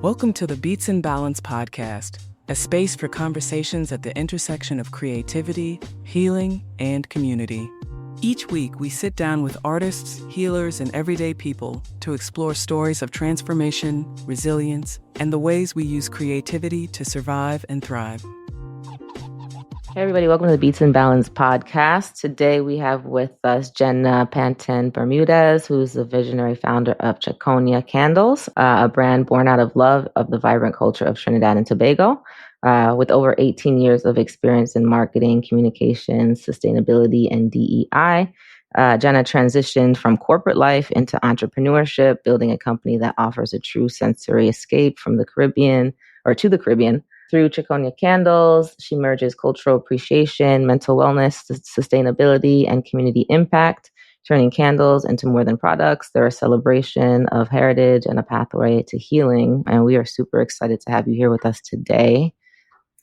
Welcome to the Beats and Balance podcast, a space for conversations at the intersection of creativity, healing, and community. Each week, we sit down with artists, healers, and everyday people to explore stories of transformation, resilience, and the ways we use creativity to survive and thrive. Hey everybody, welcome to the Beats and Balance podcast. Today we have with us Jenna Pantin Bermudez, who's the visionary founder of Chaconia Candles, a brand born out of love of the vibrant culture of Trinidad and Tobago. With over 18 years of experience in marketing, communications, sustainability, and DEI, Jenna transitioned from corporate life into entrepreneurship, building a company that offers a true sensory escape from the Caribbean, or to the Caribbean. Through Chaconia Candles, she merges cultural appreciation, mental wellness, sustainability, and community impact, turning candles into more than products. They're a celebration of heritage and a pathway to healing. And we are super excited to have you here with us today.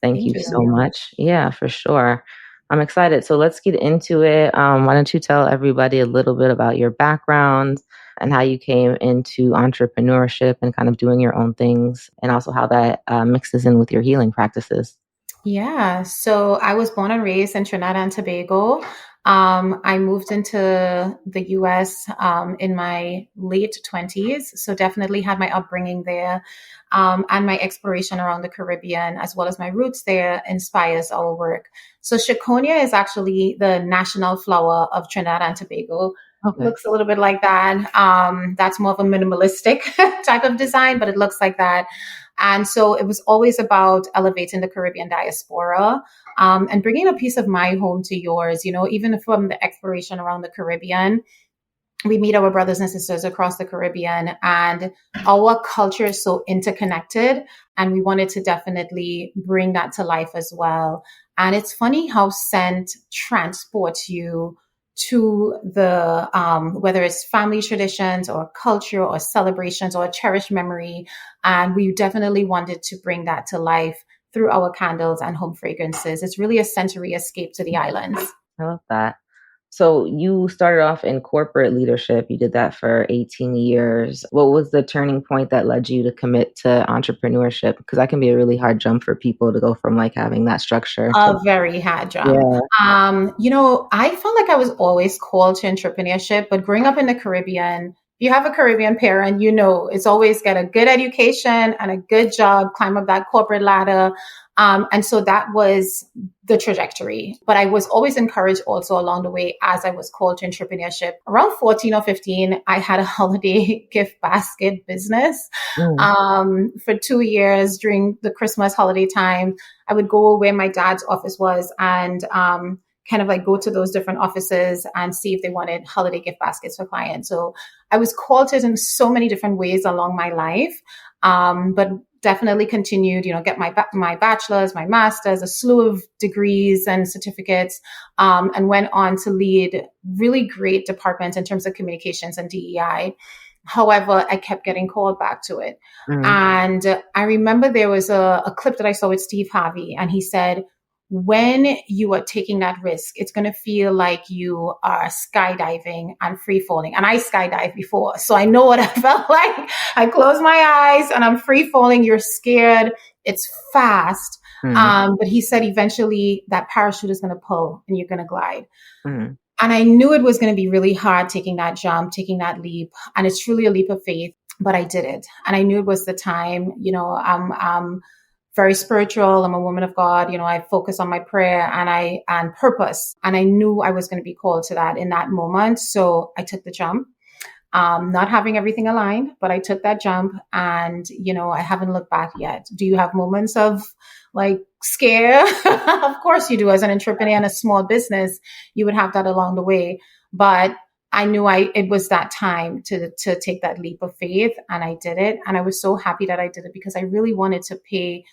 Thank you so much. Yeah, for sure. I'm excited. So let's get into it. Why don't you tell everybody a little bit about your background and how you came into entrepreneurship and kind of doing your own things, and also how that mixes in with your healing practices. Yeah. So I was born and raised in Trinidad and Tobago. I moved into the US in my late 20s. So definitely had my upbringing there. And my exploration around the Caribbean, as well as my roots there, inspires our work. So Chaconia is actually the national flower of Trinidad and Tobago. Okay. Looks a little bit like that. That's more of a minimalistic type of design, but it looks like that. And so it was always about elevating the Caribbean diaspora and bringing a piece of my home to yours. You know, even from the exploration around the Caribbean, we meet our brothers and sisters across the Caribbean, and our culture is so interconnected. And we wanted to definitely bring that to life as well. And it's funny how scent transports you to the, whether it's family traditions or culture or celebrations or a cherished memory. And we definitely wanted to bring that to life through our candles and home fragrances. It's really a sensory escape to the islands. I love that. So you started off in corporate leadership. You did that for 18 years. What was the turning point that led you to commit to entrepreneurship? Because that can be a really hard jump for people to go from like having that structure. A very hard jump. Yeah. You know, I felt like I was always called to entrepreneurship, but growing up in the Caribbean, if you have a Caribbean parent, you know, it's always get a good education and a good job, climb up that corporate ladder. And so that was the trajectory. But I was always encouraged also along the way as I was called to entrepreneurship. Around 14 or 15, I had a holiday gift basket business. For 2 years during the Christmas holiday time. I would go where my dad's office was and kind of like go to those different offices and see if they wanted holiday gift baskets for clients. So I was called to it in so many different ways along my life. But definitely continued, you know, get my bachelor's, my master's, a slew of degrees and certificates, and went on to lead really great departments in terms of communications and DEI. However, I kept getting called back to it. And I remember there was a clip that I saw with Steve Harvey, and he said, when you are taking that risk, it's going to feel like you are skydiving and free falling. And I skydived before, so I know what I felt like. I close my eyes and I'm free falling. You're scared. It's fast. But he said eventually that parachute is going to pull and you're going to glide. And I knew it was going to be really hard taking that jump, taking that leap. And it's truly a leap of faith, but I did it. And I knew it was the time. You know, I'm very spiritual. I'm a woman of God. You know, I focus on my prayer and purpose. And I knew I was going to be called to that in that moment. So I took the jump, not having everything aligned, but I took that jump and, you know, I haven't looked back yet. Do you have moments of like scare? Of course you do. As an entrepreneur in a small business, you would have that along the way. But I knew it was that time to take that leap of faith, and I did it. And I was so happy that I did it because I really wanted to pay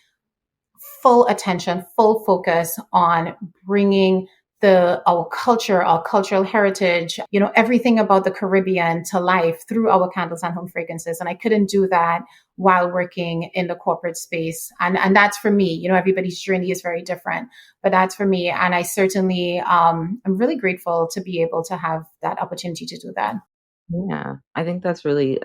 full attention, full focus on bringing our culture, our cultural heritage, you know, everything about the Caribbean to life through our candles and home fragrances. And I couldn't do that while working in the corporate space. And that's for me. You know, everybody's journey is very different, but that's for me. And I certainly, I'm really grateful to be able to have that opportunity to do that. Yeah, I think that's really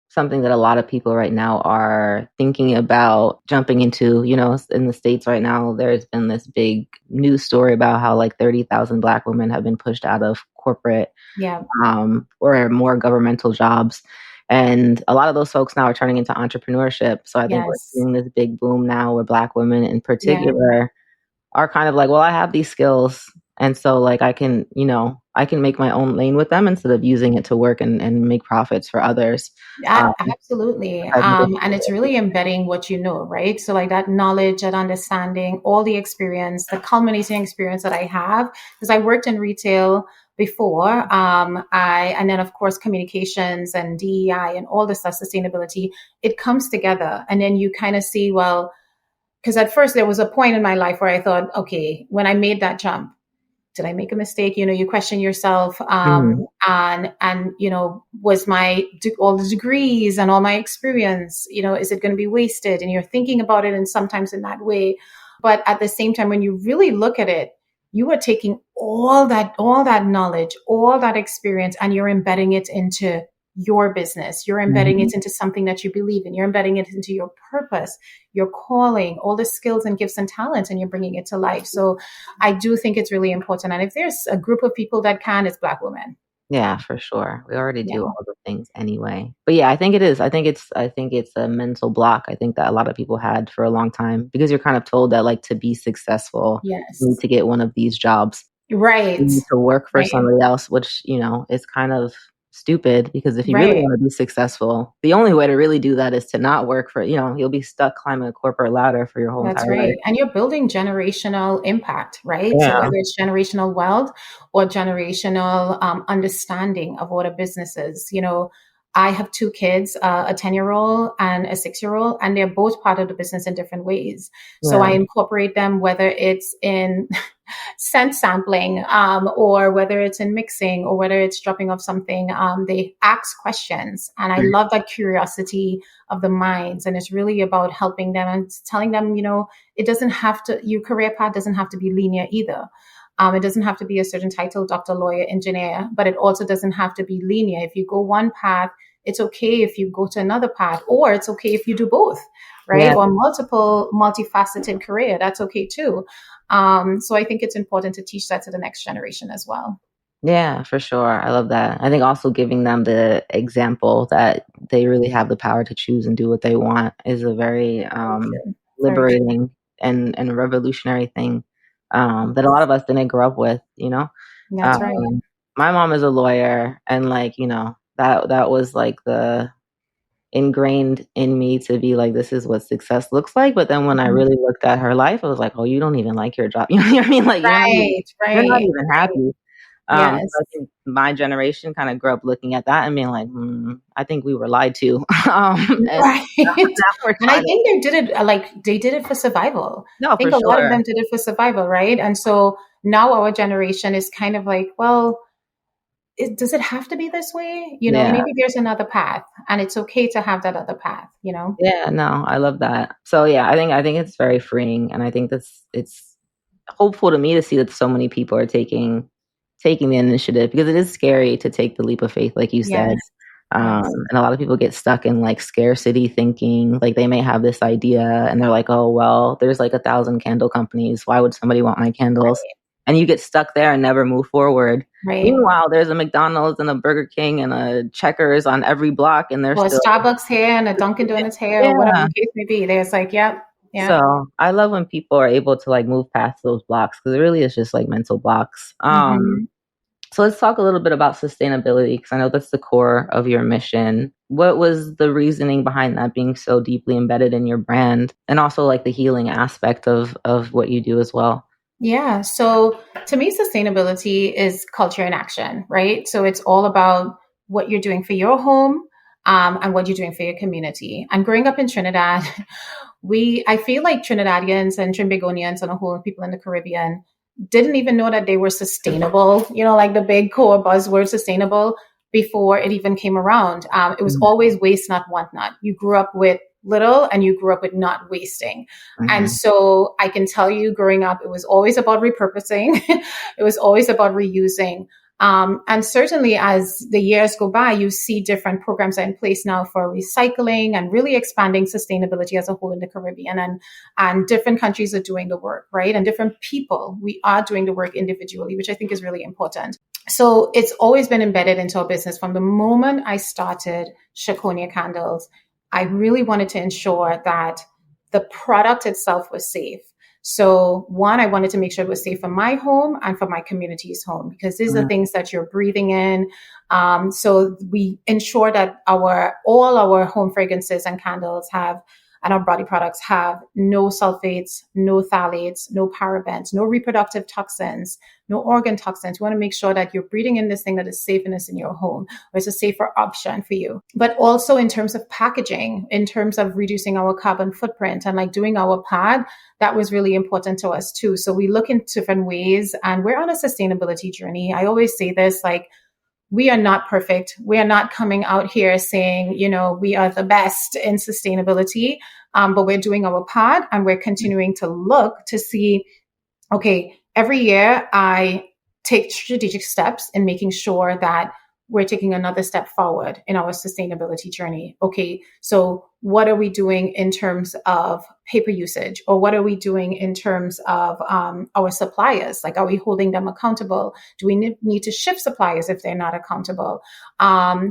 something that a lot of people right now are thinking about jumping into. You know, in the States right now, there's been this big news story about how like 30,000 Black women have been pushed out of corporate or more governmental jobs. And a lot of those folks now are turning into entrepreneurship. So I think we're seeing this big boom now where Black women in particular are kind of like, well, I have these skills. And so like I can make my own lane with them instead of using it to work and make profits for others. Absolutely. And it's really embedding what you know, right? So like that knowledge, that understanding, all the experience, the culminating experience that I have, because I worked in retail before, and then of course communications and DEI and all the stuff, sustainability, it comes together. And then you kind of see, well, because at first there was a point in my life where I thought, okay, when I made that jump, did I make a mistake? You know, you question yourself, and you know, was all the degrees and all my experience, you know, is it going to be wasted? And you're thinking about it, and sometimes in that way. But at the same time, when you really look at it, you are taking all that knowledge, all that experience, and you're embedding it into your business. You're embedding it into something that you believe in. You're embedding it into your purpose, your calling, all the skills and gifts and talents, and you're bringing it to life. So I do think it's really important. And if there's a group of people that can, it's Black women. Yeah, for sure. We already do all the things anyway. But yeah, I think it is. I think it's a mental block. I think that a lot of people had for a long time because you're kind of told that like to be successful, you need to get one of these jobs. Right. You need to work for somebody else, which, you know, is kind of stupid because if you really want to be successful, the only way to really do that is to not work for, you know, you'll be stuck climbing a corporate ladder for your whole entire life. And you're building generational impact, right? Yeah. So whether it's generational wealth or generational understanding of what a business is, you know, I have two kids, a 10-year-old and a 6-year-old, and they're both part of the business in different ways. So I incorporate them, whether it's in scent sampling, or whether it's in mixing, or whether it's dropping off something. They ask questions, and I love that curiosity of the minds. And it's really about helping them and telling them, you know, it doesn't have to, your career path doesn't have to be linear either. It doesn't have to be a certain title, doctor, lawyer, engineer, but it also doesn't have to be linear. If you go one path, it's okay if you go to another path, or it's okay if you do both, right? Or multifaceted career, that's okay too. So I think it's important to teach that to the next generation as well. Yeah, for sure. I love that. I think also giving them the example that they really have the power to choose and do what they want is a very liberating and revolutionary thing that a lot of us didn't grow up with, you know? That's right. My mom is a lawyer, and like, you know, that was like the ingrained in me to be like, this is what success looks like. But then when I really looked at her life, I was like, oh, you don't even like your job. You know what I mean? Like, you're not even happy. So I think my generation kind of grew up looking at that and being like, I think we were lied to. And I think they did it for survival. No, I think a lot of them did it for survival, right? And so now our generation is kind of like, well, does it have to be this way? You know, maybe there's another path, and it's okay to have that other path, you know? Yeah, no, I love that. So yeah, I think it's very freeing, and I think it's hopeful to me to see that so many people are taking the initiative, because it is scary to take the leap of faith, like you said. And a lot of people get stuck in like scarcity thinking, like they may have this idea and they're like, oh, well, there's like 1,000 candle companies. Why would somebody want my candles? And you get stuck there and never move forward. Meanwhile, there's a McDonald's and a Burger King and a Checkers on every block, and there's still a Starbucks here and a Dunkin' Donuts here, or whatever the case may be. There's like, Yeah. So I love when people are able to like move past those blocks, because it really is just like mental blocks. So let's talk a little bit about sustainability, because I know that's the core of your mission. What was the reasoning behind that being so deeply embedded in your brand, and also like the healing aspect of what you do as well? Yeah. So to me, sustainability is culture in action, right? So it's all about what you're doing for your home, and what you're doing for your community. And growing up in Trinidad, I feel like Trinidadians and Trinbagonians and a whole people in the Caribbean didn't even know that they were sustainable, you know, like the big core buzzword sustainable, before it even came around. It was always waste not, want not. You grew up with little and you grew up with not wasting. And so I can tell you, growing up, it was always about repurposing. It was always about reusing. And certainly as the years go by, you see different programs are in place now for recycling and really expanding sustainability as a whole in the Caribbean, and different countries are doing the work, right? And different people, we are doing the work individually, which I think is really important. So it's always been embedded into our business. From the moment I started Chaconia Candles, I really wanted to ensure that the product itself was safe. So one, I wanted to make sure it was safe for my home and for my community's home, because these are things that you're breathing in. So we ensure that all our home fragrances and candles and our body products have no sulfates, no phthalates, no parabens, no reproductive toxins, no organ toxins. We want to make sure that you're breathing in this thing that is safe and is in your home, or it's a safer option for you. But also in terms of packaging, in terms of reducing our carbon footprint and like doing our pod, that was really important to us too. So we look into different ways, and we're on a sustainability journey. I always say this, like, we are not perfect. We are not coming out here saying, we are the best in sustainability, but we're doing our part, and we're continuing to look to see, okay, every year I take strategic steps in making sure that we're taking another step forward in our sustainability journey. Okay, so what are we doing in terms of paper usage? Or what are we doing in terms of our suppliers? Like, are we holding them accountable? Do we need to shift suppliers if they're not accountable?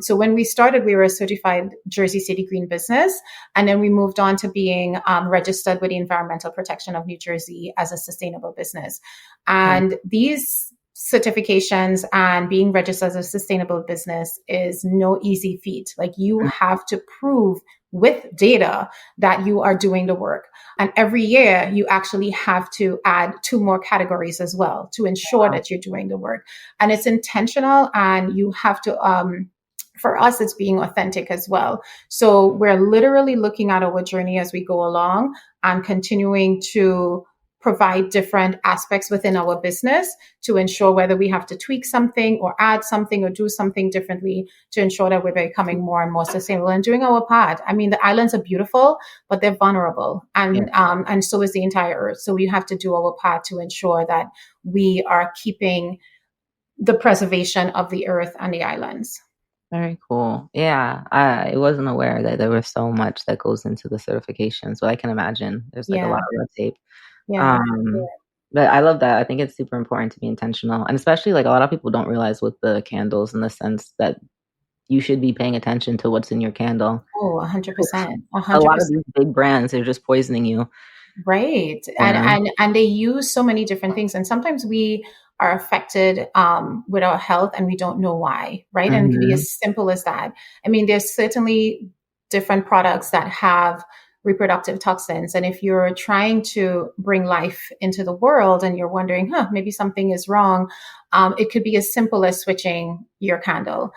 So when we started, we were a certified Jersey City Green business. And then we moved on to being registered with the Environmental Protection of New Jersey as a sustainable business. And these certifications and being registered as a sustainable business is no easy feat. Like, you have to prove with data that you are doing the work. And every year you actually have to add 2 more categories as well to ensure that you're doing the work. And it's intentional, and you have to, for us, it's being authentic as well. So we're literally looking at our journey as we go along and continuing to provide different aspects within our business to ensure whether we have to tweak something or add something or do something differently to ensure that we're becoming more and more sustainable and doing our part. I mean, the islands are beautiful, but they're vulnerable, and so is the entire earth. So we have to do our part to ensure that we are keeping the preservation of the earth and the islands. Very cool. Yeah, I wasn't aware that there was so much that goes into the certification. So I can imagine there's like a lot of red tape. Yeah. But I love that. I think it's super important to be intentional. And especially, like, a lot of people don't realize with the candles, in the sense that you should be paying attention to what's in your candle. Oh, 100%. A lot of these big brands are just poisoning you. Right. And they use so many different things. And sometimes we are affected with our health and we don't know why, right? And it can be as simple as that. I mean, there's certainly different products that have reproductive toxins. And if you're trying to bring life into the world and you're wondering, maybe something is wrong, it could be as simple as switching your candle.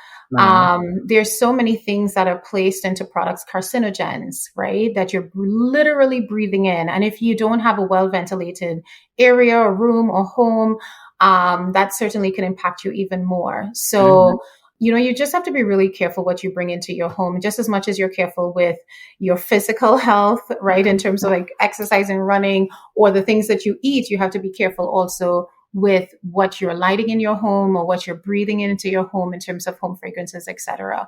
There's so many things that are placed into products, carcinogens, right, that you're literally breathing in. And if you don't have a well-ventilated area or room or home, that certainly can impact you even more. So you just have to be really careful what you bring into your home, just as much as you're careful with your physical health, right? In terms of like exercise and running, or the things that you eat, you have to be careful also with what you're lighting in your home or what you're breathing into your home in terms of home fragrances, etc.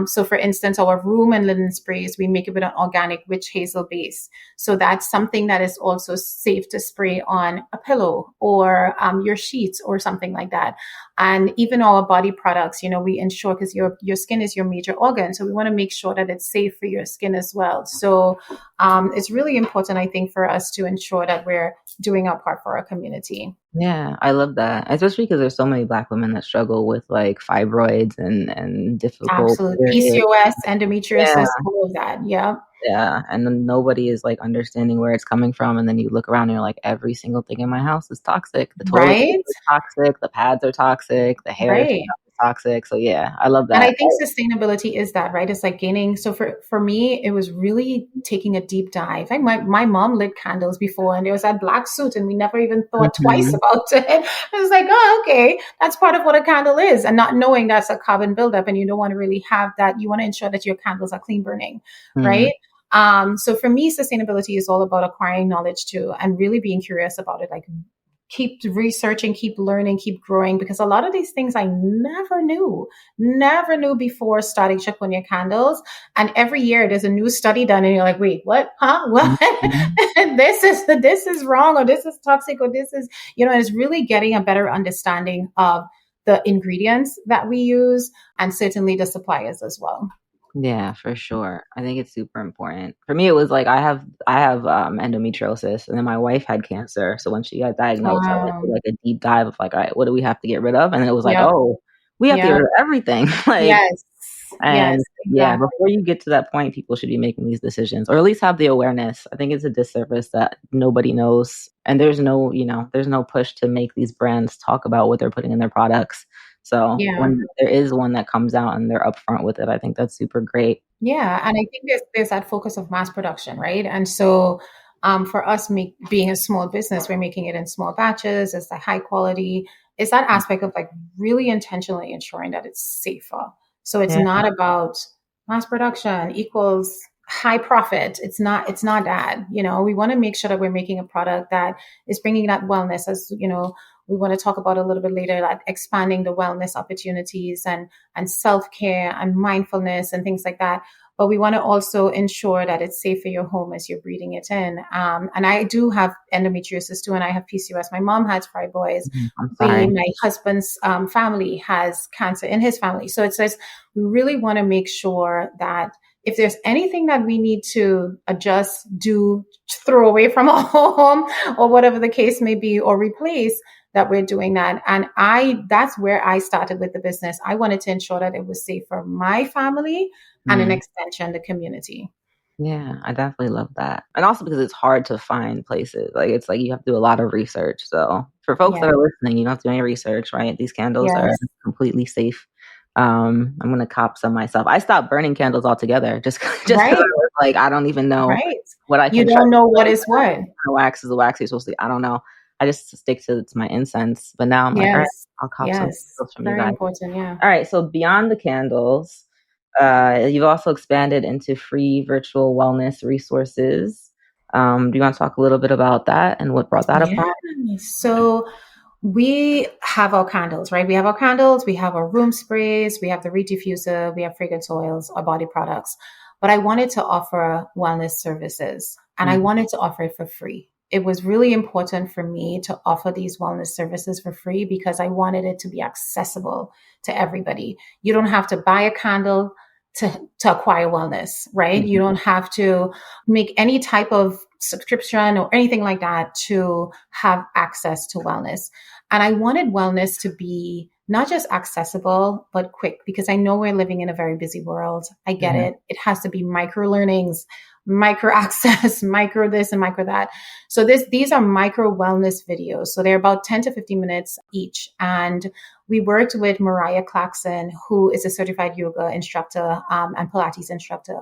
So for instance, our room and linen sprays, we make it with an organic witch hazel base. So that's something that is also safe to spray on a pillow or your sheets or something like that. And even our body products, we ensure, because your skin is your major organ. So we want to make sure that it's safe for your skin as well. So it's really important, I think, for us to ensure that we're doing our part for our community. Yeah, I love that. Especially because there's so many Black women that struggle with like fibroids and difficult PCOS, endometriosis, all of that. Yeah. Yeah. And then nobody is like understanding where it's coming from. And then you look around and you're like, every single thing in my house is toxic. The toilet is toxic, the pads are toxic, the hair is toxic. So yeah, I love that. And I think sustainability is that, right? It's like gaining. So for me, it was really taking a deep dive. Like my mom lit candles before, and there was that black suit, and we never even thought twice about it. I was like, oh, okay, that's part of what a candle is. And not knowing that's a carbon buildup, and you don't want to really have that. You want to ensure that your candles are clean burning, right? So for me, sustainability is all about acquiring knowledge too, and really being curious about it. Like, keep researching, keep learning, keep growing, because a lot of these things I never knew before starting Chaconia Candles. And every year there's a new study done and you're like, wait, what? Huh? What? Mm-hmm. This is wrong, or this is toxic, or this is, and it's really getting a better understanding of the ingredients that we use and certainly the suppliers as well. Yeah, for sure. I think it's super important. For me, it was like I have endometriosis, and then my wife had cancer. So when she got diagnosed, I went through like a deep dive of like, all right, what do we have to get rid of? And then it was like, Yep. oh, we have to get rid of everything. Like, yes. and Yes, yeah, exactly. before you get to that point, people should be making these decisions, or at least have the awareness. I think it's a disservice that nobody knows, and there's no push to make these brands talk about what they're putting in their products. So Yeah. when there is one that comes out and they're upfront with it, I think that's super great. Yeah, and I think there's that focus of mass production, right? And so for us, being a small business, we're making it in small batches. It's the high quality. It's that aspect of like really intentionally ensuring that it's safer. So it's not about mass production equals high profit. It's not that. We want to make sure that we're making a product that is bringing that wellness, as we want to talk about a little bit later, like expanding the wellness opportunities and self-care and mindfulness and things like that. But we want to also ensure that it's safe for your home as you're breathing it in. And I do have endometriosis too, and I have PCOS. My mom has fibroids. My husband's family has cancer in his family. So it says we really want to make sure that if there's anything that we need to adjust, throw away from our home or whatever the case may be, or replace, that we're doing that. And that's where I started with the business. I wanted to ensure that it was safe for my family and an extension, the community. Yeah, I definitely love that. And also because it's hard to find places. Like, it's like you have to do a lot of research. So for folks that are listening, you don't have to do any research, right? These candles are completely safe. I'm going to cop some myself. I stopped burning candles altogether just because I was like, I don't even know what I can You don't know what is what. Wax is the wax you're supposed to, I don't know. I just stick to my incense. But now I'm like, all right, I'll cop some candles from you guys. Very important, yeah. All right, so beyond the candles, you've also expanded into free virtual wellness resources. Do you want to talk a little bit about that and what brought that about? So we have our candles, right? We have our candles, we have our room sprays, we have the reed diffuser, we have fragrance oils, our body products. But I wanted to offer wellness services, and I wanted to offer it for free. It was really important for me to offer these wellness services for free because I wanted it to be accessible to everybody. You don't have to buy a candle to acquire wellness, right? You don't have to make any type of subscription or anything like that to have access to wellness. And I wanted wellness to be not just accessible, but quick, because I know we're living in a very busy world. I get it. It has to be micro learnings, micro access, micro this and micro that. So these are micro wellness videos. So they're about 10 to 15 minutes each. And we worked with Mariah Clarkson, who is a certified yoga instructor and Pilates instructor.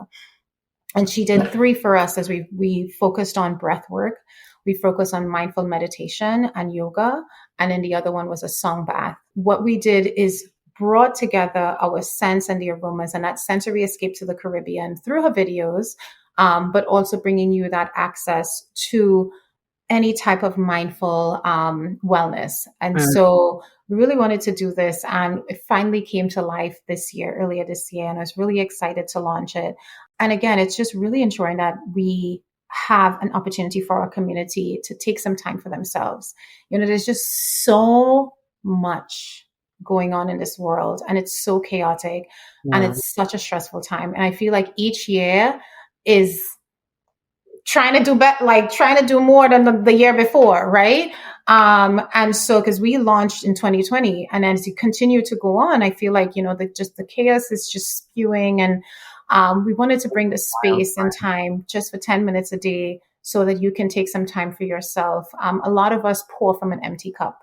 And she did 3 for us as we focused on breath work. We focused on mindful meditation and yoga. And then the other one was a song bath. What we did is brought together our scents and the aromas and that sensory escape to the Caribbean through her videos, but also bringing you that access to any type of mindful wellness. And so we really wanted to do this, and it finally came to life earlier this year, and I was really excited to launch it. And again, it's just really ensuring that we have an opportunity for our community to take some time for themselves. There's just so much going on in this world, and it's so chaotic, and it's such a stressful time. And I feel like each year is trying to do better, like trying to do more than the year before, right? And so, because we launched in 2020, and as you continue to go on, I feel like the chaos is just spewing, and we wanted to bring the space and time just for 10 minutes a day, so that you can take some time for yourself. A lot of us pour from an empty cup,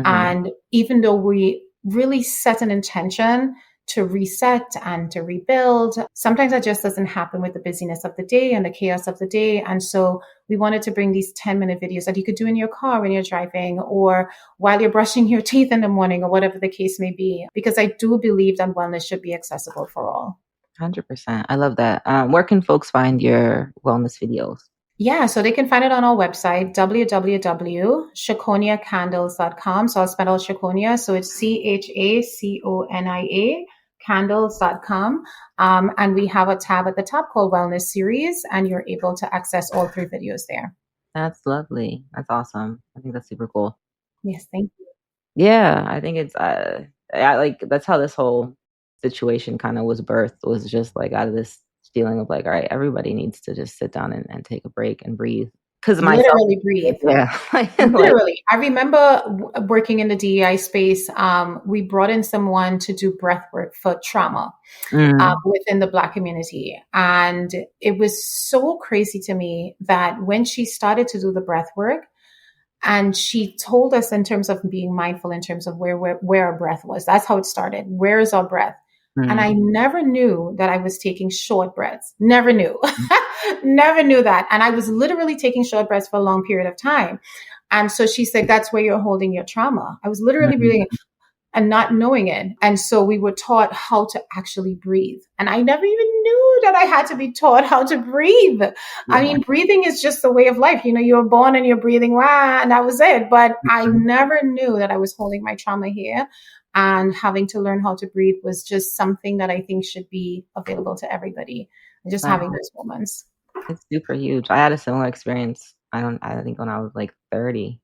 and even though we really set an intention to reset and to rebuild, sometimes that just doesn't happen with the busyness of the day and the chaos of the day. And so we wanted to bring these 10-minute videos that you could do in your car when you're driving, or while you're brushing your teeth in the morning, or whatever the case may be, because I do believe that wellness should be accessible for all. 100%. I love that. Where can folks find your wellness videos? Yeah, so they can find it on our website, www.chaconiacandles.com. So I'll spell out Chaconia. So it's Chaconia, candles.com. And we have a tab at the top called Wellness Series, and you're able to access all 3 videos there. That's lovely. That's awesome. I think that's super cool. Yes, thank you. Yeah, I think it's like that's how this whole situation kind of was birthed, was just like out of this feeling of like, all right, everybody needs to just sit down and take a break and breathe. Because myself, Literally breathe. yeah, Literally. I remember working in the DEI space. We brought in someone to do breath work for trauma within the Black community. And it was so crazy to me that when she started to do the breath work, and she told us in terms of being mindful, in terms of where our breath was. That's how it started. Where is our breath? And I never knew that I was taking short breaths. Never knew. Never knew that. And I was literally taking short breaths for a long period of time. And so she said, that's where you're holding your trauma. I was literally breathing and not knowing it. And so we were taught how to actually breathe. And I never even knew that I had to be taught how to breathe. Yeah. I mean, breathing is just the way of life. You know, you were born and you're breathing, wah, and that was it. But I never knew that I was holding my trauma here. And having to learn how to breathe was just something that I think should be available to everybody. And just having those moments. It's super huge. I had a similar experience. I think when I was like 30,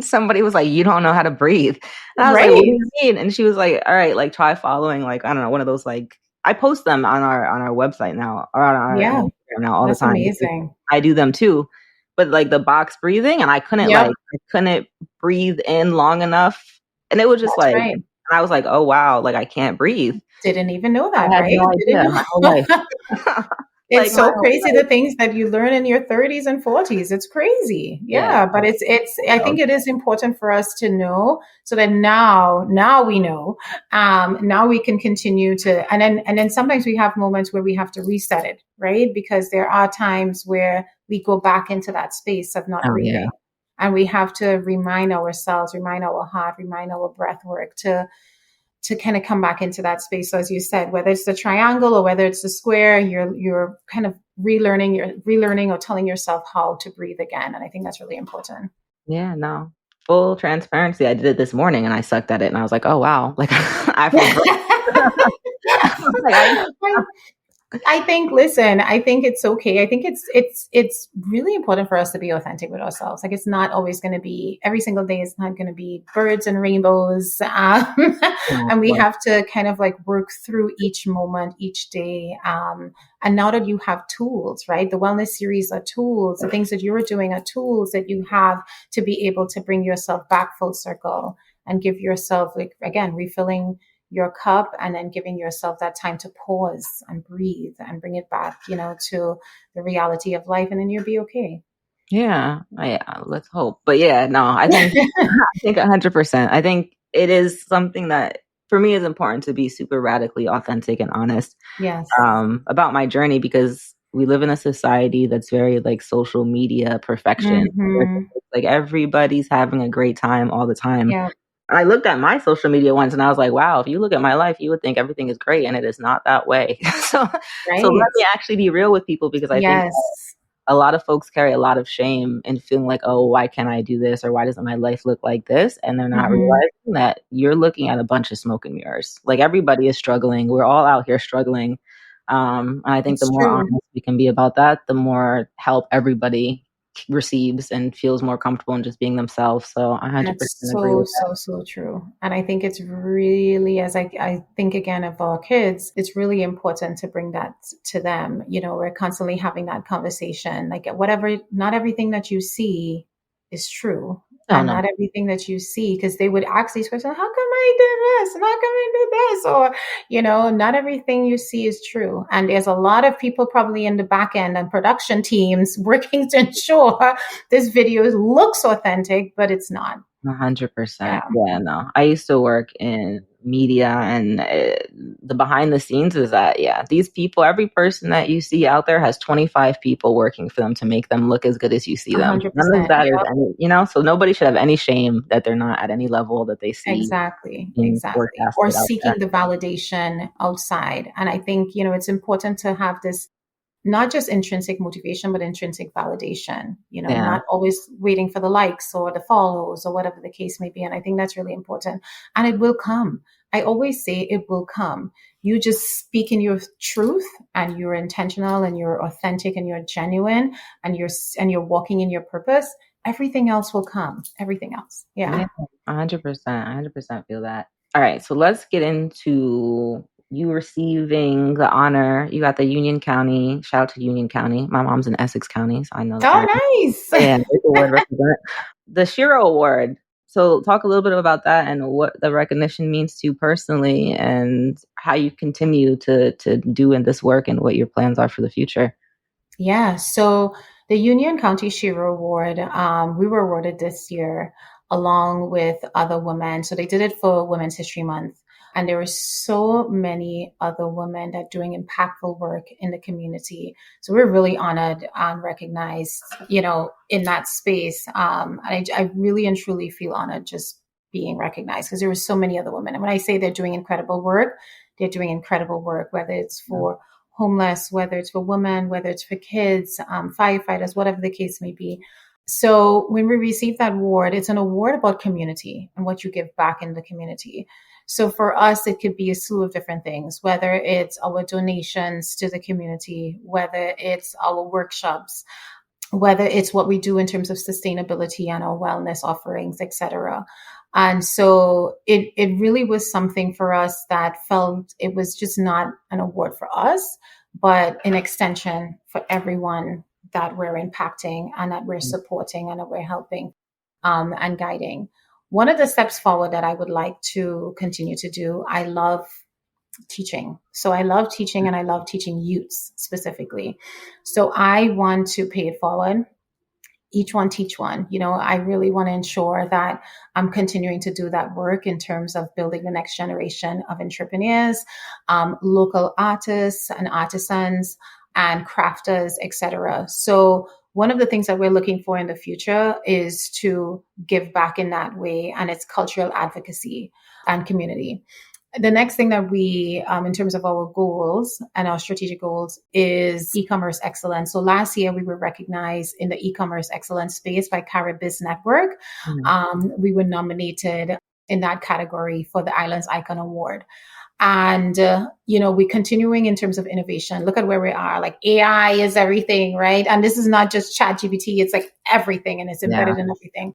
somebody was like, you don't know how to breathe. And I was like, what do you mean? And she was like, all right, like try following, like, I don't know, one of those, like, I post them on our website now, or on our Instagram now all the time. Amazing. I do them too. But like the box breathing, and I couldn't breathe in long enough. And it was just and I was like, oh wow, like I can't breathe. Didn't even know that, I had no idea my whole life. It's so crazy, the things that you learn in your 30s and 40s. It's crazy. Yeah. But I think it is important for us to know, so that now we know, now we can continue to, and then sometimes we have moments where we have to reset it, right? Because there are times where we go back into that space of not breathing. Yeah. And we have to remind ourselves, remind our heart, remind our breath work to kind of come back into that space. So as you said, whether it's the triangle or whether it's the square, you're kind of relearning or telling yourself how to breathe again. And I think that's really important. Yeah, no. Full transparency. I did it this morning and I sucked at it and I was like, oh wow. Like I forgot. I think it's okay. I think it's really important for us to be authentic with ourselves. Like, it's not always going to be, every single day is not going to be birds and rainbows. And we have to kind of like work through each moment, each day. And now that you have tools, right? The wellness series are tools. The things that you're doing are tools that you have to be able to bring yourself back full circle and give yourself, like, again, refilling your cup and then giving yourself that time to pause and breathe and bring it back, to the reality of life, and then you'll be okay. Yeah. Let's hope. But yeah, no, I think 100%. I think it is something that for me is important to be super radically authentic and honest. Yes. About my journey, because we live in a society that's very like social media perfection. Mm-hmm. Like everybody's having a great time all the time. Yeah. I looked at my social media once and I was like, wow, if you look at my life, you would think everything is great, and it is not that way. So let me actually be real with people, because I think a lot of folks carry a lot of shame and feeling like, oh, why can't I do this? Or why doesn't my life look like this? And they're not realizing that you're looking at a bunch of smoke and mirrors. Like everybody is struggling. We're all out here struggling. And I think the more honest we can be about that, the more help everybody receives and feels more comfortable in just being themselves. So I 100% agree with that. So true. And I think it's really, as I think again of our kids, it's really important to bring that to them. We're constantly having that conversation, like not everything that you see is true. Not everything that you see, because they would ask these questions, how come I do this? And how come I do this? Or, not everything you see is true. And there's a lot of people probably in the back end and production teams working to ensure this video looks authentic, but it's not. 100%. Yeah, no. I used to work in media, and the behind the scenes is that, these people, every person that you see out there has 25 people working for them to make them look as good as you see them. 100%, none of that is any, so nobody should have any shame that they're not at any level that they see. Exactly. Or seeking the validation outside. And I think, it's important to have this not just intrinsic motivation, but intrinsic validation, Yeah. not always waiting for the likes or the follows or whatever the case may be. And I think that's really important. And it will come. I always say it will come. You just speak in your truth, and you're intentional, and you're authentic, and you're genuine, and you're walking in your purpose. Everything else will come. Everything else. Yeah. 100%. 100% feel that. All right. So let's get into you receiving the honor. You got the Union County. Shout out to Union County. My mom's in Essex County, so I know. Oh, nice. And the award represent the Shiro Award. So talk a little bit about that and what the recognition means to you personally, and how you continue to do in this work, and what your plans are for the future. Yeah. So the Union County Shiro Award, we were awarded this year along with other women. So they did it for Women's History Month. And there were so many other women that are doing impactful work in the community. So we're really honored and recognized, in that space. And I really and truly feel honored just being recognized, because there were so many other women. And when I say they're doing incredible work, they're doing incredible work, whether it's for homeless, whether it's for women, whether it's for kids, firefighters, whatever the case may be. So when we receive that award, it's an award about community and what you give back in the community. So for us, it could be a slew of different things, whether it's our donations to the community, whether it's our workshops, whether it's what we do in terms of sustainability and our wellness offerings, etc. And so it really was something for us that felt it was just not an award for us, but an extension for everyone that we're impacting and that we're supporting and that we're helping and guiding. One of the steps forward that I would like to continue to do, I love teaching. So I love teaching, and I love teaching youths specifically. So I want to pay it forward. Each one teach one. I really want to ensure that I'm continuing to do that work in terms of building the next generation of entrepreneurs, local artists and artisans and crafters, etc. So one of the things that we're looking for in the future is to give back in that way, and it's cultural advocacy and community. The next thing that we, in terms of our goals and our strategic goals, is e-commerce excellence. So last year we were recognized in the e-commerce excellence space by Caribiz Network. We were nominated in that category for the Islands Icon Award. And, we're continuing in terms of innovation. Look at where we are. Like, AI is everything, right? And this is not just ChatGPT. It's like everything, and it's embedded in everything.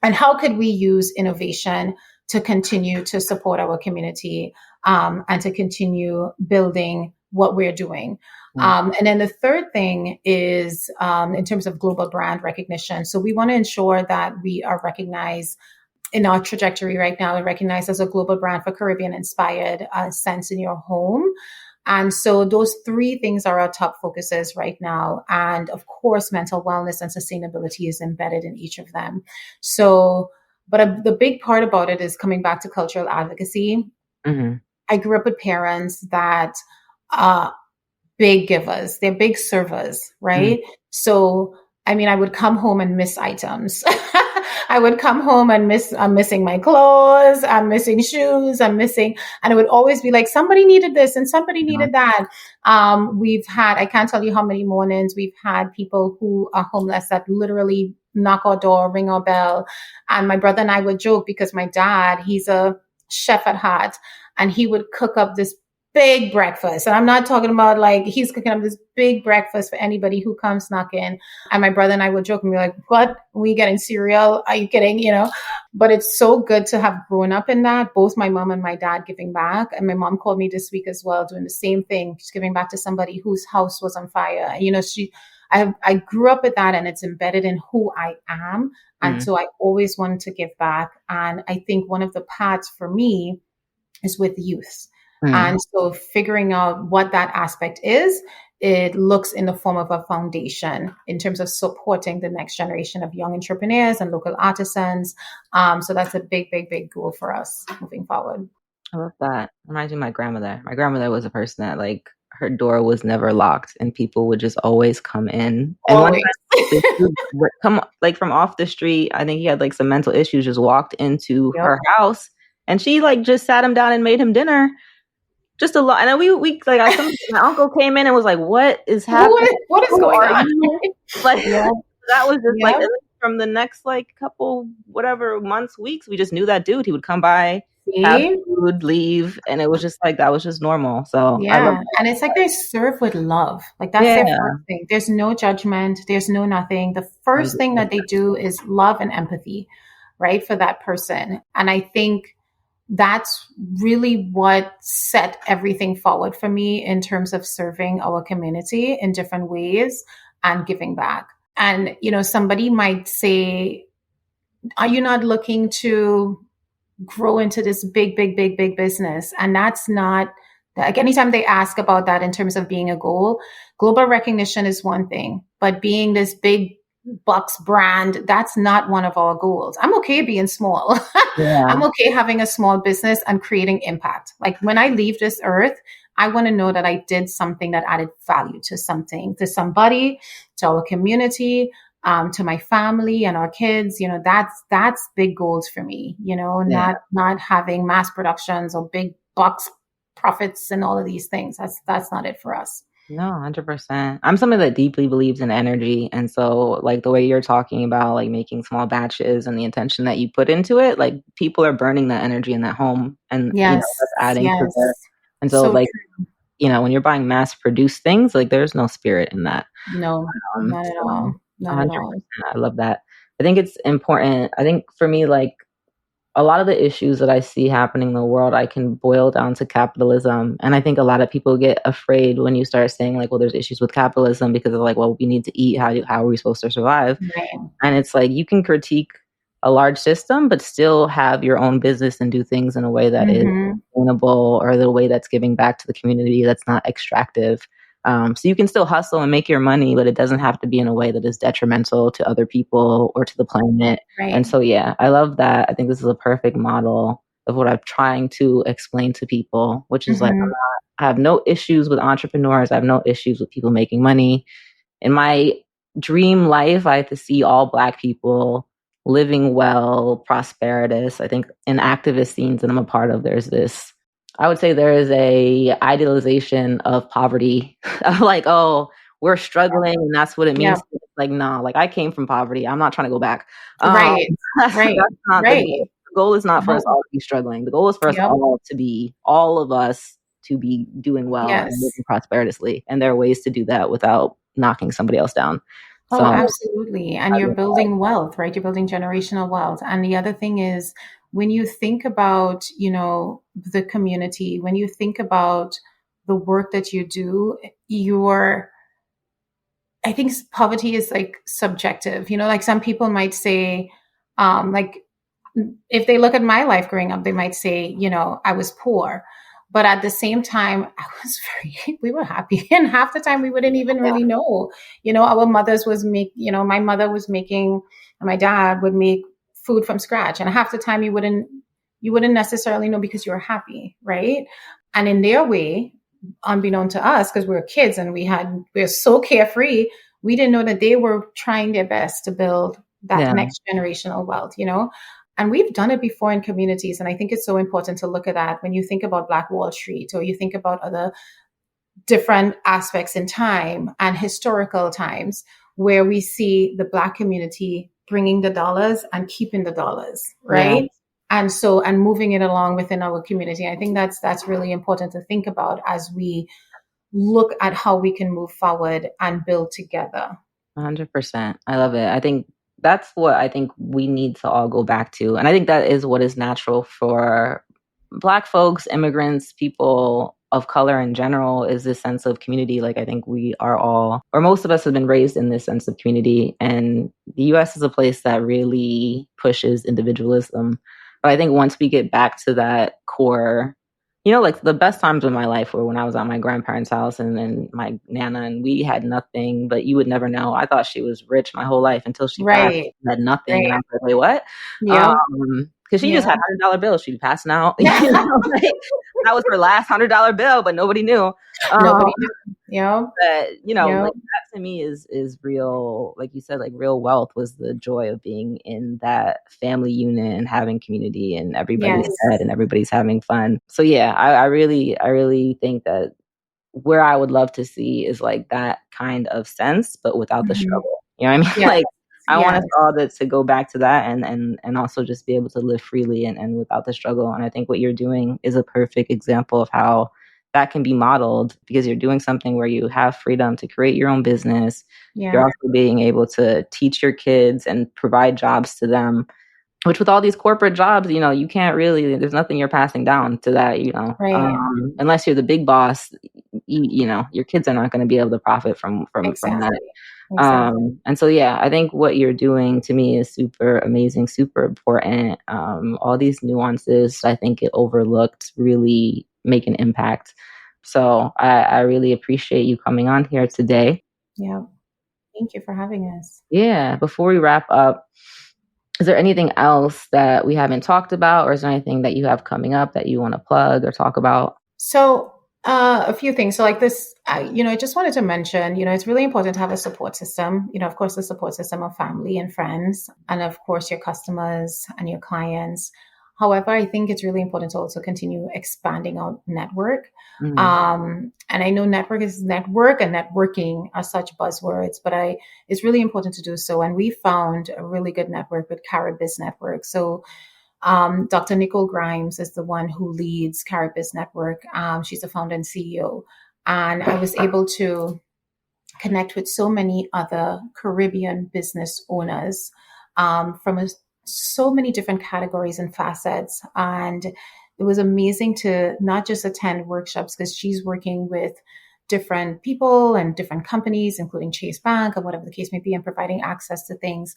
And how could we use innovation to continue to support our community and to continue building what we're doing? And then the third thing is in terms of global brand recognition. So we want to ensure that we are recognized in our trajectory right now, and recognized as a global brand for Caribbean-inspired scents in your home. And so those three things are our top focuses right now. And of course, mental wellness and sustainability is embedded in each of them. So, but the big part about it is coming back to cultural advocacy. Mm-hmm. I grew up with parents that are big givers. They're big servers, right? Mm-hmm. So, I would come home and miss items. I would come home and I'm missing my clothes, I'm missing shoes, and it would always be like, somebody needed this and somebody needed that. I can't tell you how many mornings we've had people who are homeless that literally knock our door, ring our bell. And my brother and I would joke, because my dad, he's a chef at heart, and he would cook up this big breakfast. And I'm not talking about like, he's cooking up this big breakfast for anybody who comes knocking. And my brother and I would joke and be like, what? We getting cereal? Are you kidding? But it's so good to have grown up in that, both my mom and my dad giving back. And my mom called me this week as well, doing the same thing. She's giving back to somebody whose house was on fire. I grew up with that, and it's embedded in who I am. And so I always wanted to give back. And I think one of the paths for me is with youth. And so figuring out what that aspect is, it looks in the form of a foundation in terms of supporting the next generation of young entrepreneurs and local artisans. So that's a big, big, big goal for us moving forward. I love that. Reminds me of my grandmother. My grandmother was a person that, like, her door was never locked, and people would just always come in. And one time, this dude would come like from off the street. I think he had like some mental issues. Just walked into her house, and she like just sat him down and made him dinner. just a lot. And then we like my uncle came in and was like, "What is happening? What is going on?" Like that was just like from the next like couple whatever months, weeks, we just knew that dude. He would come by, have food, leave, and it was just like that was just normal. So and it's like they serve with love. Like that's their first thing. There's no judgment. There's no nothing. The first thing that they do is love and empathy, right, for that person. And I think that's really what set everything forward for me in terms of serving our community in different ways and giving back. And, you know, somebody might say, are you not looking to grow into this big business? And that's not, like, anytime they ask about that in terms of being a goal, global recognition is one thing, but being this big bucks brand, that's not one of our goals. I'm okay being small. I'm okay having a small business and creating impact. Like when I leave this earth, I want to know that I did something that added value to something, to somebody, to our community, to my family and our kids. You know, that's big goals for me, you know, not having mass productions or big bucks profits and all of these things. That's not it for us. No, 100%. I'm somebody that deeply believes in energy. And so like the way you're talking about like making small batches and the intention that you put into it, like people are burning that energy in that home and you know, that's adding to it. And so like, true. You know, when you're buying mass produced things, like there's no spirit in that. No, not at all. Not 100%. At all. I love that. I think it's important. I think for me, like, a lot of the issues that I see happening in the world, I can boil down to capitalism. And I think a lot of people get afraid when you start saying like, well, there's issues with capitalism because they're like, well, we need to eat. How are we supposed to survive? Right. And it's like, you can critique a large system, but still have your own business and do things in a way that is sustainable or the way that's giving back to the community that's not extractive. So you can still hustle and make your money, but it doesn't have to be in a way that is detrimental to other people or to the planet. Right. And so, yeah, I love that. I think this is a perfect model of what I'm trying to explain to people, which is like, I have no issues with entrepreneurs. I have no issues with people making money. In my dream life, I have to see all Black people living well, prosperous. I think in activist scenes that I'm a part of, there's this, I would say there is a idealization of poverty of like, oh, we're struggling and that's what it means. Yeah. Like, nah, like I came from poverty. I'm not trying to go back. Right. That's not the goal. The goal is not for us all to be struggling. The goal is for us all of us to be doing well and living prosperously. And there are ways to do that without knocking somebody else down. So, absolutely. And you're building wealth, right? You're building generational wealth. And the other thing is, when you think about, you know, the community, when you think about the work that you do, I think poverty is like subjective, you know, like some people might say, like if they look at my life growing up, they might say, you know, I was poor. But at the same time, we were happy. And half the time we wouldn't even really know, you know, our mothers my mother was making, and my dad would make food from scratch. And half the time you wouldn't necessarily know because you were happy. Right. And in their way, unbeknown to us, because we were kids and we were so carefree, we didn't know that they were trying their best to build that next generational wealth, you know. And we've done it before in communities. And I think it's so important to look at that when you think about Black Wall Street or you think about other different aspects in time and historical times where we see the Black community bringing the dollars and keeping the dollars, right? Yeah. And moving it along within our community. I think that's really important to think about as we look at how we can move forward and build together. 100%. I love it. I think that's what I think we need to all go back to. And I think that is what is natural for Black folks, immigrants, people of color in general, is this sense of community. Like I think we are all, or most of us have been raised in this sense of community. And the US is a place that really pushes individualism. But I think once we get back to that core, you know, like the best times of my life were when I was at my grandparents' house and then my Nana, and we had nothing, but you would never know. I thought she was rich my whole life until she passed, had nothing. Right. And I was like, wait, what? Yeah. because she just had $100 bills she'd be passing out. That was her last $100 bill, but nobody knew. Nobody knew. But like that to me is real. Like you said, like real wealth was the joy of being in that family unit and having community, and everybody's fed and everybody's having fun. So yeah, I really think that where I would love to see is like that kind of sense, but without the struggle. You know what I mean? Like I want us all to go back to that and also just be able to live freely and without the struggle. And I think what you're doing is a perfect example of how that can be modeled, because you're doing something where you have freedom to create your own business. You're also being able to teach your kids and provide jobs to them, which with all these corporate jobs, you can't really, there's nothing you're passing down to that, unless you're the big boss, your kids are not going to be able to profit from that. Exactly. And so, I think what you're doing to me is super amazing, super important. All these nuances, I think it overlooked, really make an impact. So I really appreciate you coming on here today. Yeah. Thank you for having us. Yeah. Before we wrap up, is there anything else that we haven't talked about, or is there anything that you have coming up that you want to plug or talk about? So a few things. So like this, I just wanted to mention, it's really important to have a support system, of course, the support system of family and friends, and of course, your customers and your clients. However, I think it's really important to also continue expanding our network. Mm-hmm. And I know network and networking are such buzzwords, but it's really important to do so. And we found a really good network with Caribiz Network. So Dr. Nicole Grimes is the one who leads Caribiz Network. She's the founder and CEO. And I was able to connect with so many other Caribbean business owners from so many different categories and facets. And it was amazing to not just attend workshops, because she's working with different people and different companies, including Chase Bank and whatever the case may be, and providing access to things.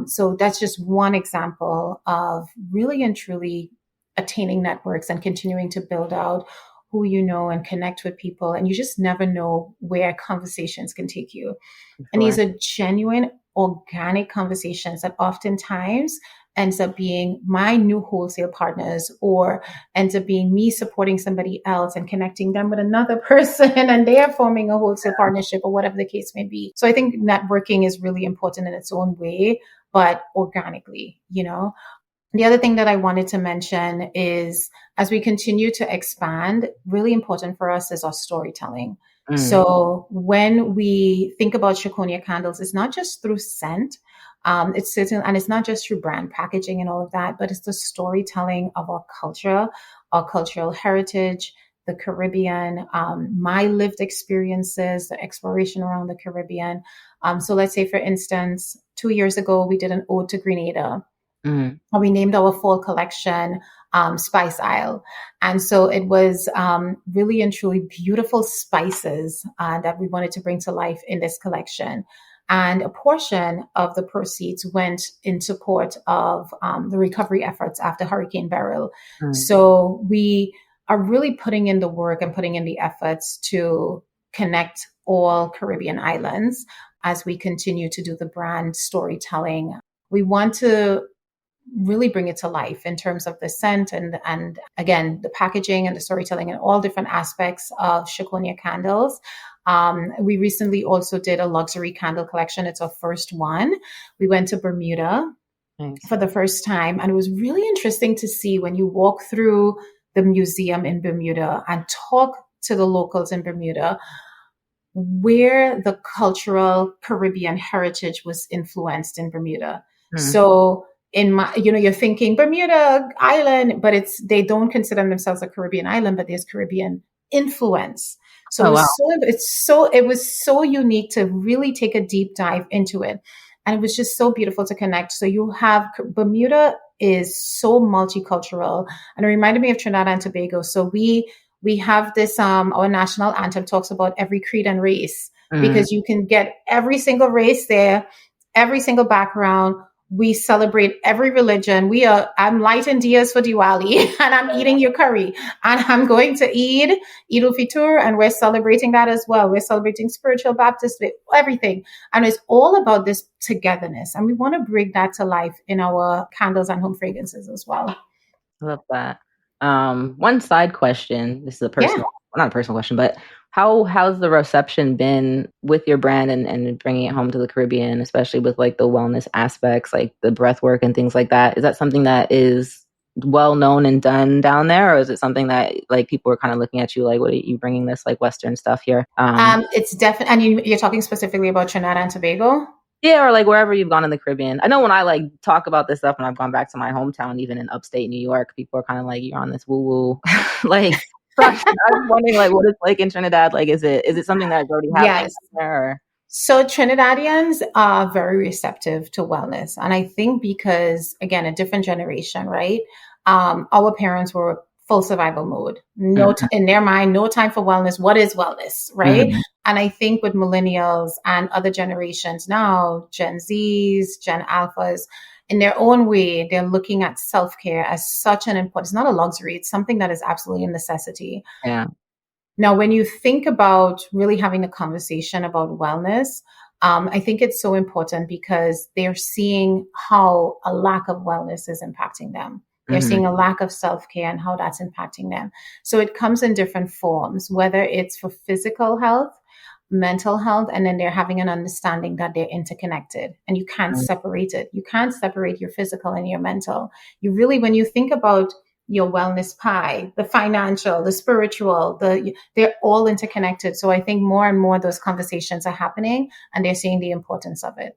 So that's just one example of really and truly attaining networks and continuing to build out who you know and connect with people. And you just never know where conversations can take you. Sure. And these are genuine, organic conversations that oftentimes ends up being my new wholesale partners, or ends up being me supporting somebody else and connecting them with another person, and they are forming a wholesale partnership, or whatever the case may be. So I think networking is really important in its own way, but organically, The other thing that I wanted to mention is, as we continue to expand, really important for us is our storytelling. Mm. So when we think about Chaconia Candles, it's not just through scent, it's certain, and it's not just through brand packaging and all of that, but it's the storytelling of our culture, our cultural heritage, the Caribbean, my lived experiences, the exploration around the Caribbean. So let's say, for instance, 2 years ago, we did an ode to Grenada. Mm-hmm. And we named our fall collection Spice Isle. And so it was really and truly beautiful spices that we wanted to bring to life in this collection. And a portion of the proceeds went in support of the recovery efforts after Hurricane Beryl. Mm-hmm. So we are really putting in the work and putting in the efforts to connect all Caribbean islands as we continue to do the brand storytelling. We want to really bring it to life in terms of the scent and again, the packaging and the storytelling and all different aspects of Chaconia Candles. We recently also did a luxury candle collection. It's our first one. We went to Bermuda for the first time, and it was really interesting to see when you walk through the museum in Bermuda and talk to the locals in Bermuda, where the cultural Caribbean heritage was influenced in Bermuda. Mm-hmm. So in my, you're thinking Bermuda Island, but they don't consider themselves a Caribbean island, but there's Caribbean influence. So it was so unique to really take a deep dive into it. And it was just so beautiful to connect. So you have Bermuda is so multicultural, and it reminded me of Trinidad and Tobago. So we have this, our national anthem talks about every creed and race, because you can get every single race there, every single background, We celebrate every religion. I'm lighting diyas for Diwali and I'm eating your curry and I'm going to Eid al-Fitr, and we're celebrating that as well. We're celebrating spiritual Baptist, everything. And it's all about this togetherness. And we want to bring that to life in our candles and home fragrances as well. I love that. One side question. This is a personal, not a personal question, but how's the reception been with your brand and bringing it home to the Caribbean, especially with like the wellness aspects, like the breath work and things like that? Is that something that is well known and done down there, or is it something that like people are kind of looking at you like, what are you bringing this like Western stuff here? It's definitely, and you're talking specifically about Trinidad and Tobago? Yeah, or like wherever you've gone in the Caribbean. I know when I like talk about this stuff when I've gone back to my hometown, even in upstate New York, people are kind of like, you're on this woo-woo. Like, I'm wondering like what it's like in Trinidad. Like, is it something that's already happening there? Or? So Trinidadians are very receptive to wellness. And I think because, again, a different generation, right? Our parents were full survival mode. In their mind, no time for wellness. What is wellness, right? Mm-hmm. And I think with millennials and other generations now, Gen Zs, Gen Alphas, in their own way, they're looking at self-care as such an important, it's not a luxury. It's something that is absolutely a necessity. Yeah. Now, when you think about really having a conversation about wellness, I think it's so important because they're seeing how a lack of wellness is impacting them. They're seeing a lack of self-care and how that's impacting them. So it comes in different forms, whether it's for physical health, mental health, and then they're having an understanding that they're interconnected and you can't separate it. You can't separate your physical and your mental. You really, when you think about your wellness pie, the financial, the spiritual, they're all interconnected. So I think more and more those conversations are happening and they're seeing the importance of it.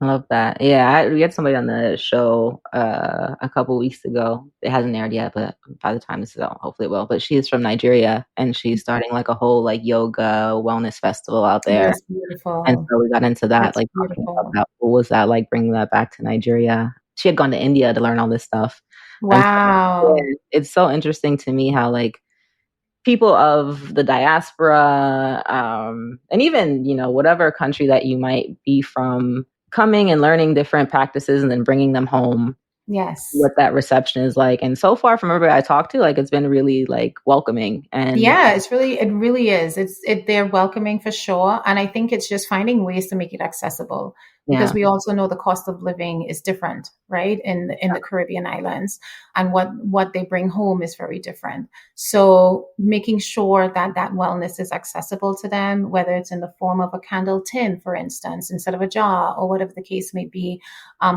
I love that. Yeah, we had somebody on the show a couple weeks ago. It hasn't aired yet, but by the time this is out, hopefully it will. But she is from Nigeria, and she's starting like a whole like yoga wellness festival out there. That's beautiful. And so we got into that, That's like beautiful. talking about what was that like, bringing that back to Nigeria. She had gone to India to learn all this stuff. Wow. So, it's so interesting to me how like people of the diaspora, and even, you know, whatever country that you might be from, coming and learning different practices and then bringing them home. Yes. What that reception is like. And so far from everybody I talked to, like it's been really like welcoming. And yeah, it really is. They're welcoming for sure. And I think it's just finding ways to make it accessible because we also know the cost of living is different, right? In the Caribbean islands, and what they bring home is very different. So making sure that wellness is accessible to them, whether it's in the form of a candle tin, for instance, instead of a jar, or whatever the case may be,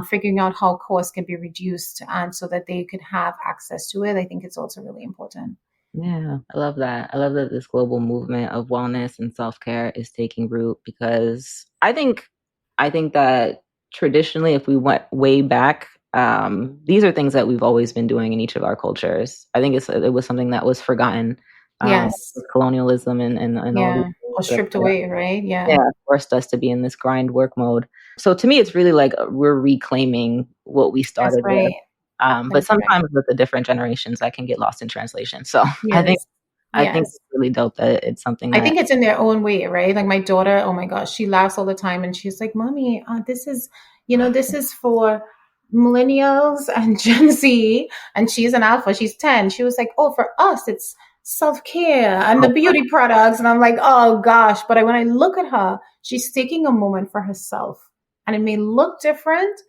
figuring out how costs can be reduced and so that they could have access to it. I think it's also really important. Yeah, I love that. I love that this global movement of wellness and self-care is taking root, because I think that traditionally, if we went way back, these are things that we've always been doing in each of our cultures. I think it was something that was forgotten. Yes. Colonialism and all or stripped away, right? Yeah, forced us to be in this grind work mode. So to me, it's really like we're reclaiming what we started with. But sometimes with the different generations, that can get lost in translation. So I think it's really dope that it's something that I think it's in their own way, right? Like my daughter, oh my gosh, she laughs all the time and she's like, "Mommy, this is for millennials and Gen Z." And she's an alpha, she's 10. She was like, "Oh, for us, it's self-care and the beauty products." And I'm like, oh gosh. But when I look at her, she's taking a moment for herself, and it may look different.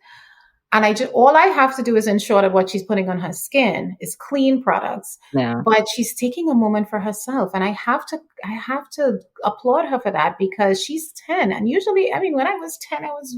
And all I have to do is ensure that what she's putting on her skin is clean products. Yeah. But she's taking a moment for herself. And I have to applaud her for that, because she's 10. And usually, I mean, when I was 10, I was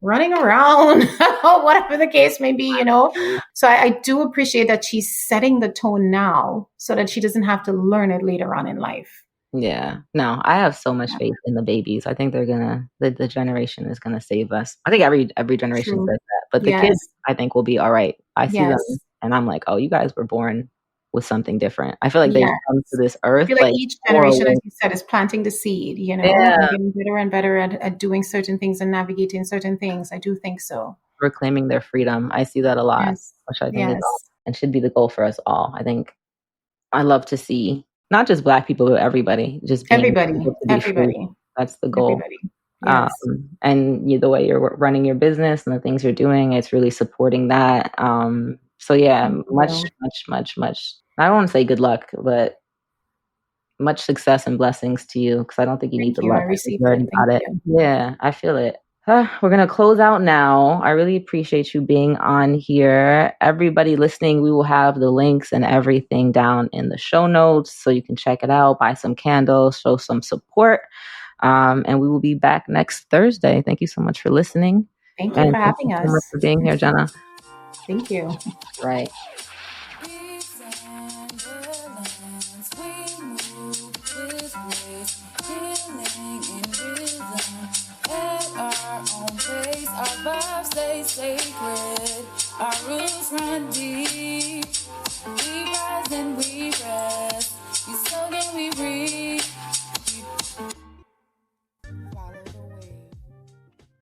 running around, whatever the case may be, you know. So I do appreciate that she's setting the tone now so that she doesn't have to learn it later on in life. Yeah. No, I have so much faith in the babies. I think the generation is gonna save us. I think every generation says that. But the kids, I think, will be all right. I see them and I'm like, oh, you guys were born with something different. I feel like they come to this earth. I feel like each generation, as you said, is planting the seed, you know, and getting better and better at doing certain things and navigating certain things. I do think so. Reclaiming their freedom. I see that a lot, which I think is awesome and should be the goal for us all. I think I love to see not just Black people, but everybody. Just being everybody. That's the goal. Everybody. Yes. And the way you're running your business and the things you're doing, it's really supporting that. So yeah, much. I don't want to say good luck, but much success and blessings to you, because I don't think you need the luck. I received You already it. got it. Yeah, I feel it. We're going to close out now. I really appreciate you being on here. Everybody listening, we will have the links and everything down in the show notes so you can check it out, buy some candles, show some support. And we will be back next Thursday. Thank you so much for listening. Thank you for having us. So much for being here, Jenna. Thank you. Right. Our vibes stay sacred, our roots run deep.